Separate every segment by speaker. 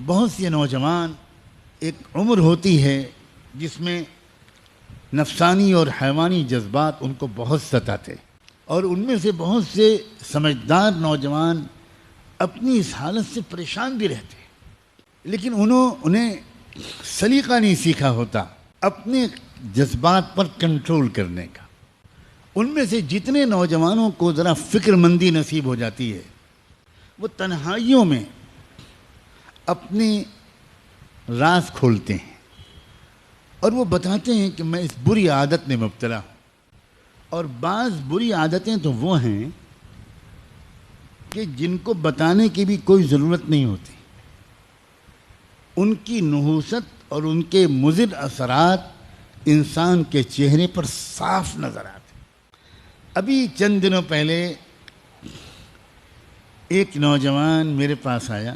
Speaker 1: بہت سے نوجوان ایک عمر ہوتی ہے جس میں نفسانی اور حیوانی جذبات ان کو بہت ستاتے، اور ان میں سے بہت سے سمجھدار نوجوان اپنی اس حالت سے پریشان بھی رہتے، لیکن انہیں سلیقہ نہیں سیکھا ہوتا اپنے جذبات پر کنٹرول کرنے کا۔ ان میں سے جتنے نوجوانوں کو ذرا فکر مندی نصیب ہو جاتی ہے، وہ تنہائیوں میں اپنے راز کھولتے ہیں اور وہ بتاتے ہیں کہ میں اس بری عادت میں مبتلا ہوں۔ اور بعض بری عادتیں تو وہ ہیں کہ جن کو بتانے کی بھی کوئی ضرورت نہیں ہوتی، ان کی نحوست اور ان کے مضر اثرات انسان کے چہرے پر صاف نظر آتے۔ ابھی چند دنوں پہلے ایک نوجوان میرے پاس آیا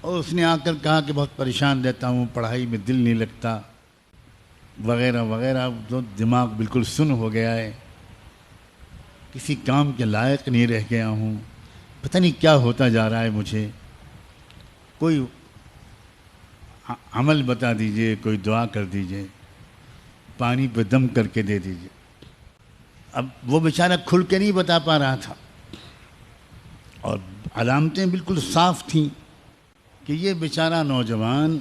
Speaker 1: اور اس نے آ کر کہا کہ بہت پریشان رہتا ہوں، پڑھائی میں دل نہیں لگتا وغیرہ وغیرہ، تو دماغ بالکل سن ہو گیا ہے، کسی کام کے لائق نہیں رہ گیا ہوں، پتہ نہیں کیا ہوتا جا رہا ہے، مجھے کوئی عمل بتا دیجئے، کوئی دعا کر دیجئے، پانی پہ دم کر کے دے دیجئے۔ اب وہ بیچارہ کھل کے نہیں بتا پا رہا تھا، اور علامتیں بالکل صاف تھیں کہ یہ بیچارہ نوجوان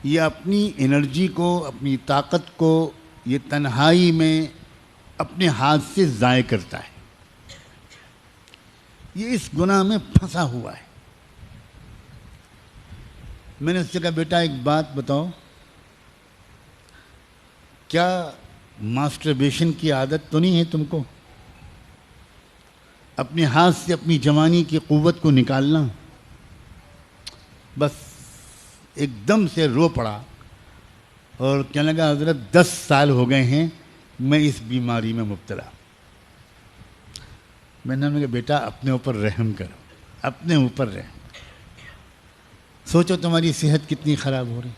Speaker 1: یہ اپنی انرجی کو، اپنی طاقت کو یہ تنہائی میں اپنے ہاتھ سے ضائع کرتا ہے، یہ اس گناہ میں پھنسا ہوا ہے۔ میں نے اس سے کہا بیٹا ایک بات بتاؤ، کیا ماسٹربیشن کی عادت تو نہیں ہے تم کو؟ اپنے ہاتھ سے اپنی جوانی کی قوت کو نکالنا؟ بس ایک دم سے رو پڑا اور کہنے لگا حضرت 10 سال ہو گئے ہیں میں اس بیماری میں مبتلا۔ میں نے کہا بیٹا اپنے اوپر رحم کرو، اپنے اوپر رحم۔ سوچو تمہاری صحت کتنی خراب ہو رہی،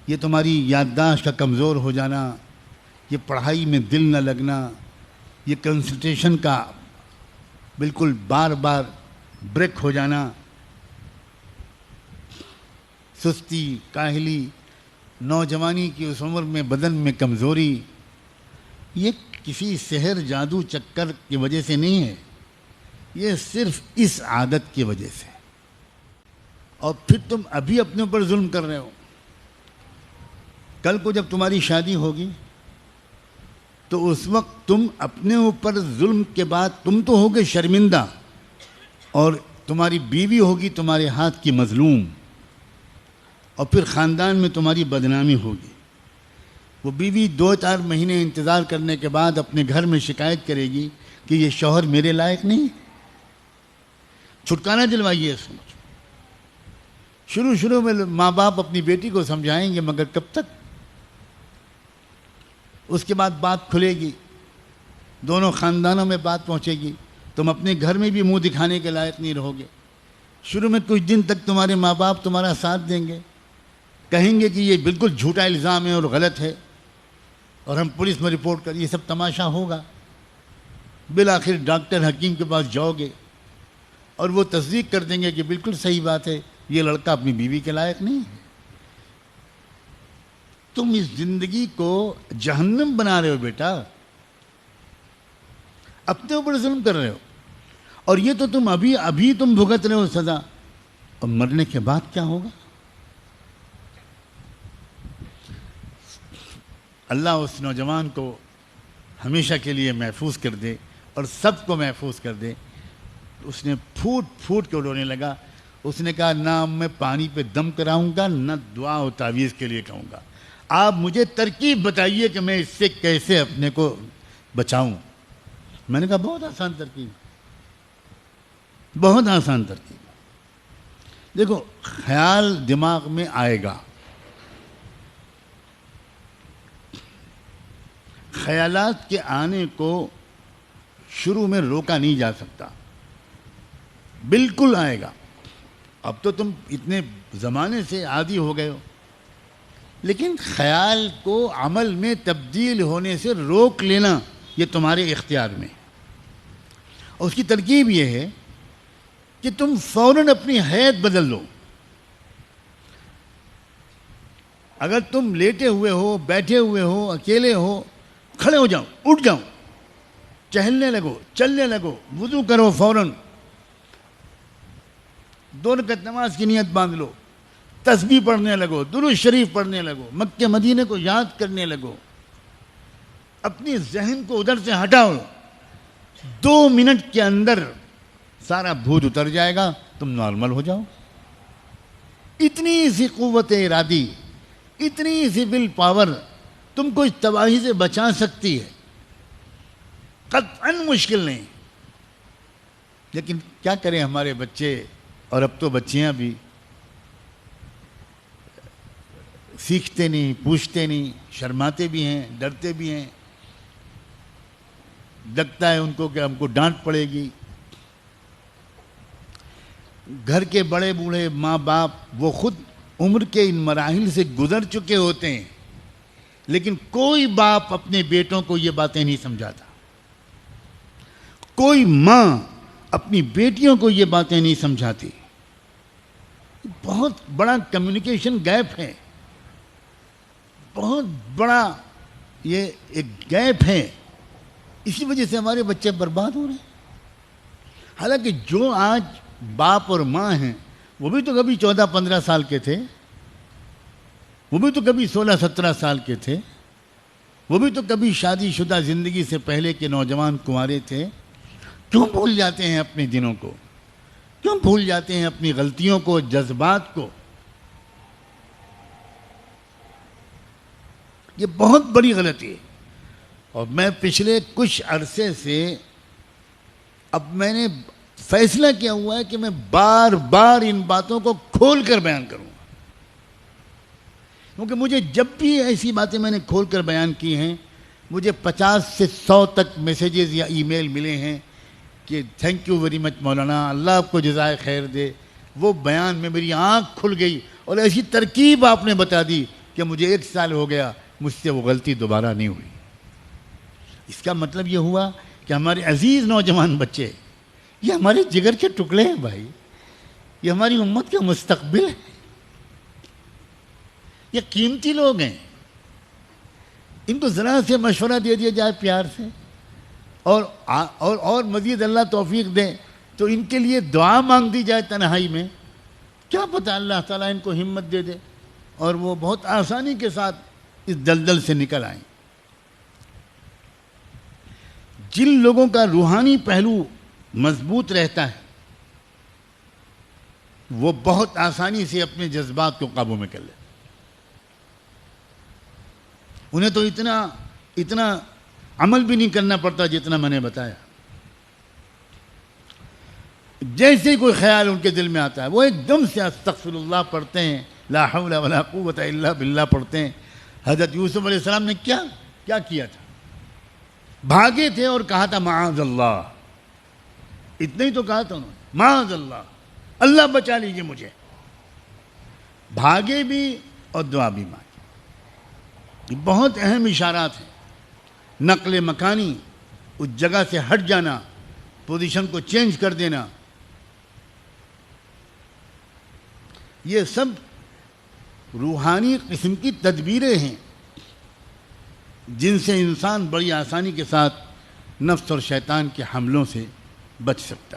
Speaker 1: یہ تمہاری یادداشت کا کمزور ہو جانا، یہ پڑھائی میں دل نہ لگنا، یہ کنسنٹریشن کا بالکل بار بار بریک ہو جانا، سستی، کاہلی، نوجوانی کی اس عمر میں بدن میں کمزوری، یہ کسی سحر جادو چکر کی وجہ سے نہیں ہے، یہ صرف اس عادت کی وجہ سے۔ اور پھر تم ابھی اپنے اوپر ظلم کر رہے ہو، کل کو جب تمہاری شادی ہوگی تو اس وقت تم اپنے اوپر ظلم کے بعد تم تو ہوگے شرمندہ، اور تمہاری بیوی ہوگی تمہارے ہاتھ کی مظلوم، اور پھر خاندان میں تمہاری بدنامی ہوگی۔ وہ بیوی 2-4 مہینے انتظار کرنے کے بعد اپنے گھر میں شکایت کرے گی کہ یہ شوہر میرے لائق نہیں۔ چھٹکارا دلوائیے اس میں۔ شروع میں ماں باپ اپنی بیٹی کو سمجھائیں گے، مگر کب تک؟ اس کے بعد بات کھلے گی، دونوں خاندانوں میں بات پہنچے گی، تم اپنے گھر میں بھی منہ دکھانے کے لائق نہیں رہو گے۔ شروع میں کچھ دن تک تمہارے ماں باپ تمہارا ساتھ دیں گے، کہیں گے کہ یہ بالکل جھوٹا الزام ہے اور غلط ہے، اور ہم پولیس میں رپورٹ کر، یہ سب تماشا ہوگا۔ بالآخر ڈاکٹر حکیم کے پاس جاؤ گے اور وہ تصدیق کر دیں گے کہ بالکل صحیح بات ہے، یہ لڑکا اپنی بیوی کے لائق نہیں ہے۔ تم اس زندگی کو جہنم بنا رہے ہو بیٹا، اپنے اوپر ظلم کر رہے ہو، اور یہ تو تم ابھی تم بھگت رہے ہو سزا، اور مرنے کے بعد کیا ہوگا؟ اللہ اس نوجوان کو ہمیشہ کے لیے محفوظ کر دے اور سب کو محفوظ کر دے۔ اس نے پھوٹ کے رونے لگا۔ اس نے کہا نہ میں پانی پہ دم کراؤں گا، نہ دعا و تعویذ کے لیے کہوں گا، آپ مجھے ترکیب بتائیے کہ میں اس سے کیسے اپنے کو بچاؤں۔ میں نے کہا بہت آسان ترکیب، بہت آسان ترکیب۔ دیکھو، خیال دماغ میں آئے گا، خیالات کے آنے کو شروع میں روکا نہیں جا سکتا، بالکل آئے گا۔ اب تو تم اتنے زمانے سے عادی ہو گئے ہو، لیکن خیال کو عمل میں تبدیل ہونے سے روک لینا یہ تمہارے اختیار میں ہے۔ اور اس کی ترکیب یہ ہے کہ تم فوراً اپنی حیت بدل لو. اگر تم لیٹے ہوئے ہو، بیٹھے ہوئے ہو، اکیلے ہو، کھڑے ہو جاؤ، اٹھ جاؤ، چہلنے لگو، چلنے لگو، وضو کرو فوراً، 2 رکعت نماز کی نیت باندھ لو، تسبیح پڑھنے لگو، درود شریف پڑھنے لگو، مکہ مدینے کو یاد کرنے لگو، اپنی ذہن کو ادھر سے ہٹاؤ. 2 منٹ کے اندر سارا بھوت اتر جائے گا، تم نارمل ہو جاؤ. اتنی سی قوت ارادی، اتنی سی ول پاور تم کو اس تباہی سے بچا سکتی ہے. قطعاً مشکل نہیں. لیکن کیا کریں ہمارے بچے، اور اب تو بچیاں بھی سیکھتے نہیں، پوچھتے نہیں، شرماتے بھی ہیں، ڈرتے بھی ہیں. لگتا ہے ان کو کہ ہم کو ڈانٹ پڑے گی. گھر کے بڑے بوڑھے ماں باپ وہ خود عمر کے ان مراحل سے گزر چکے ہوتے ہیں، لیکن کوئی باپ اپنے بیٹوں کو یہ باتیں نہیں سمجھاتا. کوئی ماں اپنی بیٹیوں کو یہ باتیں نہیں سمجھاتی. بہت بڑا کمیونیکیشن گیپ ہے، بہت بڑا یہ ایک گیپ ہے. اسی وجہ سے ہمارے بچے برباد ہو رہے ہیں. حالانکہ جو آج باپ اور ماں ہیں وہ بھی تو کبھی 14-15 سال کے تھے، وہ بھی تو کبھی 16-17 سال کے تھے، وہ بھی تو کبھی شادی شدہ زندگی سے پہلے کے نوجوان کنوارے تھے. کیوں بھول جاتے ہیں اپنے دنوں کو؟ کیوں بھول جاتے ہیں اپنی غلطیوں کو، جذبات کو؟ یہ بہت بڑی غلطی ہے. اور میں پچھلے کچھ عرصے سے اب میں نے فیصلہ کیا ہوا ہے کہ میں بار بار ان باتوں کو کھول کر بیان کروں گا. کیونکہ مجھے جب بھی ایسی باتیں میں نے کھول کر بیان کی ہیں، مجھے 50 سے 100 تک میسیجز یا ای میل ملے ہیں کہ تھینک یو ویری مچ مولانا، اللہ آپ کو جزائے خیر دے. وہ بیان میں میری آنکھ کھل گئی اور ایسی ترکیب آپ نے بتا دی کہ مجھے 1 سال ہو گیا، مجھ سے وہ غلطی دوبارہ نہیں ہوئی. اس کا مطلب یہ ہوا کہ ہمارے عزیز نوجوان بچے یہ ہمارے جگر کے ٹکڑے ہیں بھائی، یہ ہماری امت کا مستقبل ہے، یہ قیمتی لوگ ہیں. ان کو ذرا سے مشورہ دے دیا جائے پیار سے، اور مزید اللہ توفیق دے تو ان کے لیے دعا مانگ دی جائے تنہائی میں. کیا پتہ اللہ تعالیٰ ان کو ہمت دے دے اور وہ بہت آسانی کے ساتھ اس دلدل سے نکل آئیں. جن لوگوں کا روحانی پہلو مضبوط رہتا ہے وہ بہت آسانی سے اپنے جذبات کو قابو میں کر لیتے. انہیں تو اتنا عمل بھی نہیں کرنا پڑتا جتنا میں نے بتایا. جیسے کوئی خیال ان کے دل میں آتا ہے وہ ایک دم سے استغفر اللہ پڑھتے ہیں، لا حول ولا قوت الا باللہ پڑھتے ہیں. حضرت یوسف علیہ السلام نے کیا کیا تھا؟ بھاگے تھے اور کہا تھا معاذ اللہ. اتنا ہی تو کہا تھا انہوں نے، معاذ اللہ، اللہ بچا لیجیے مجھے. بھاگے بھی اور دعا بھی مانگی. یہ بہت اہم اشارات ہیں. نقل مکانی، اس جگہ سے ہٹ جانا، پوزیشن کو چینج کر دینا، یہ سب روحانی قسم کی تدبیریں ہیں جن سے انسان بڑی آسانی کے ساتھ نفس اور شیطان کے حملوں سے بچ سکتا ہے.